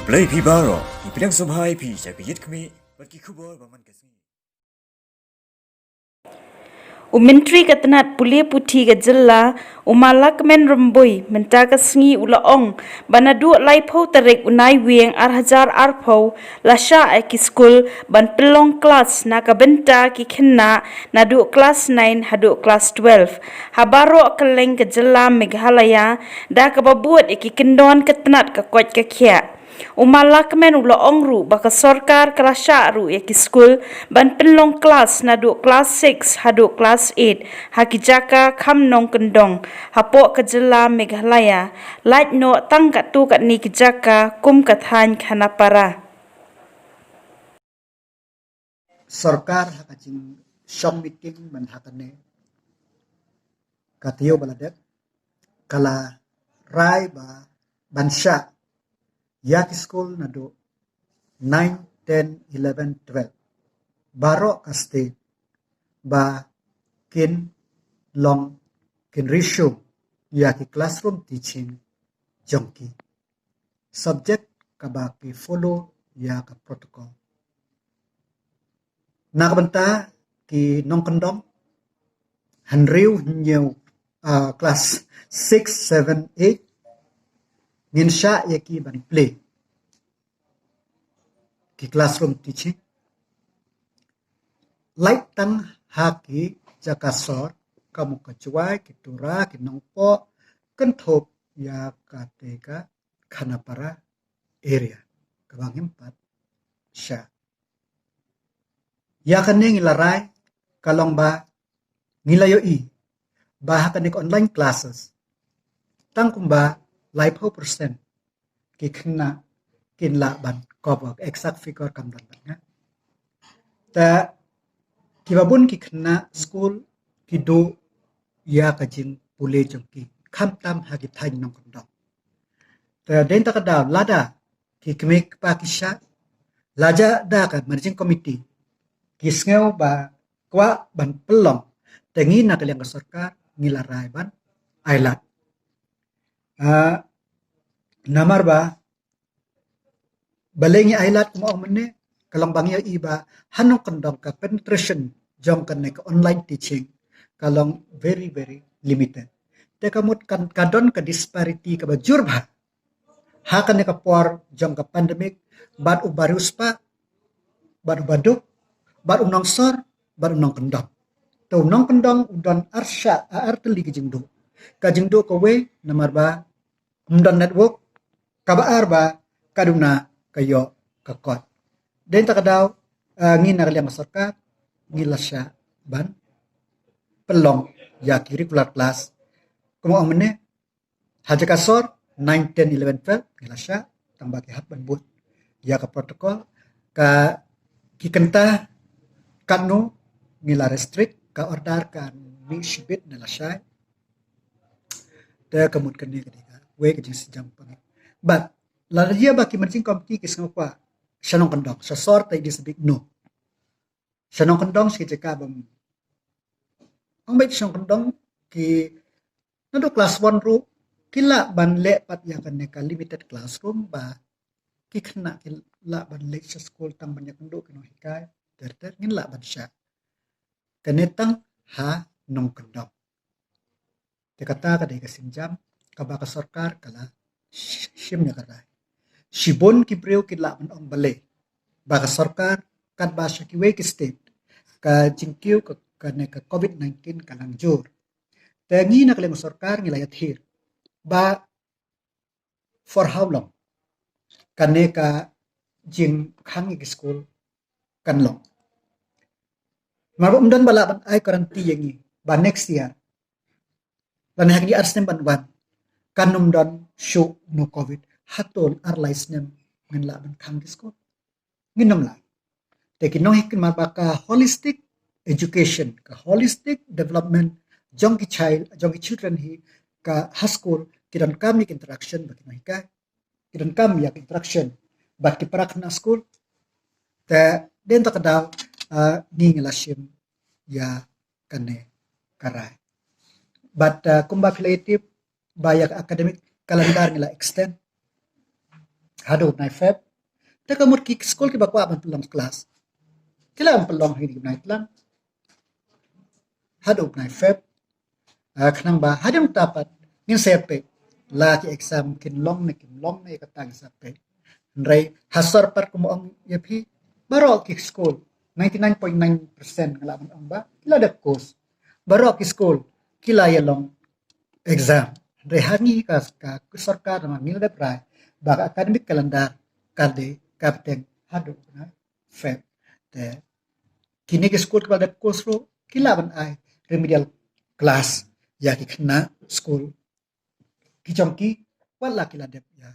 Play Pibaro, Ipidang Subhai Pi, Chapit Kmi, but Kikubo, Baman Kasi. Umentri katanat pulia puti ka jilla umalak men ramboi mentaka sngi ulaong banadu laipho tarik unai wieng arhajar arpho lasha ek school ban pelong kelas na kabenta ki khenna nadu kelas 9 hadu kelas 12 habaro keleng ka jilla Meghalaya da ka babuat ek kendon katanat ka kwat ka khia umalak men ulaong ru baka sorkar kelasha ru ek school ban penlong kelas nadu kelas 6 hadu kelas 8 hakijaka kham nong kendong hapo kajela Meghalaya light no tangkat tu kat ni kijaka kum kathan khanapara Sarkar hakajing shom meeting man hakane katiyo baladet kala rai ba bansha yak school nado 9, 10, 11, 12 baro kaste ba kin long kin ratio yaki classroom teaching jongki subject kaba ki follow ya ka protocol nakabanta ki nong kendong hanriu nhiều class 6, 7, 8 ngin sha yaki ban play ki classroom teaching light tang haki jakasor kamu kecuai kitura kinongpo kentop ya kateka khanapara area kabang empat sha ya kane ngilarai kalong ba ngilayo i ba kanik online classes tang kumba live percent ki khna kin la ban kobok exact figure kam dan na ta kibabun ki khna school ki do ya kajing pule jongki kham tam hagi thain nong kondong ta den ta kada lada ki kmek pa ki sha laja da ka managing committee ki sngew ba kwa ban pelong tengi na kalyang ka sarkar ngilarai ban ailat namar ba balengi ailat mo mene kalang bangya iba hanong kondong ka penetration jong kan ka online teaching kalong very limited te kamut kan kadon ka disparity ka bajur ba hakan ka por jong ka pandemic bad ubarus pa bad baduk bad nongsor bad nong kondong to nong kondong udon arsha arteli kajingdo ka we namar ba umdan network kabaar ba kaduna kayo kakot den takadaw ngin nakalyang sarkar ngilasya ban pelong ya curricular class kumo ang mene haja kasor 9, 10, 11, 12 ngilasya tambah ki hat ban but ya ka protokol ka kikenta kanu ngila restrict ka order kan ni shibit nalasya te kamut kani kadika we kajing sejam pagi but larajia baki manjing komti kis ngapa shanong kondong sa sorta ini sebik no shanong kondong si jeka bam ang bait shanong kondong ki nado class 1 ru kila ban le pat ya kan ka limited classroom ba ki khna kila ban le sa school tang banyak ndo kino hikai ter ngin la ban sha kanetang ha nong kondong te kata ka dai ka sinjam ka ba ka sarkar kala shimnya karai Shibon ki preo ki la ong bale baka sarkar kat basha ki we ki state ka jingkiu ka ne ka covid-19 kalang jur tangi na kaleng sarkar ngilayat hir ba for how long kane ka jing khang ki school kan long marum dan bala ban ai karanti yangi ba next year lan hagi arsnem ban ban kanum dan show no covid hatol arlais nem ngin la ban khang disko nginom la te kinong hikin mabaka holistic education ka holistic development jong ki children hi ka haskul kidan kami interaction bagi mereka kidan kami yak interaction bat ki parak na school te den ta kada ni ngilashim ya kane karai but kumba creative bayak academic kalendar nila extend hado nai feb te kamut ki school ki bakwa ban pelong kelas kila ban pelong hi nai tlang hado nai feb khnang ba hadam tapat ngin sepe la ki exam kin long ne katang sape nrai hasar pat kumong yepi baro ki school 99.9% ngala ban ong ba kila da course baro ki school kila yalong exam rehangi ka sarkar na mil da prai baka academic calendar kade kapten hado na feb te kini ke school kepada course ro kila ban ai remedial class ya ki khna school ki chongki wala kila dep ya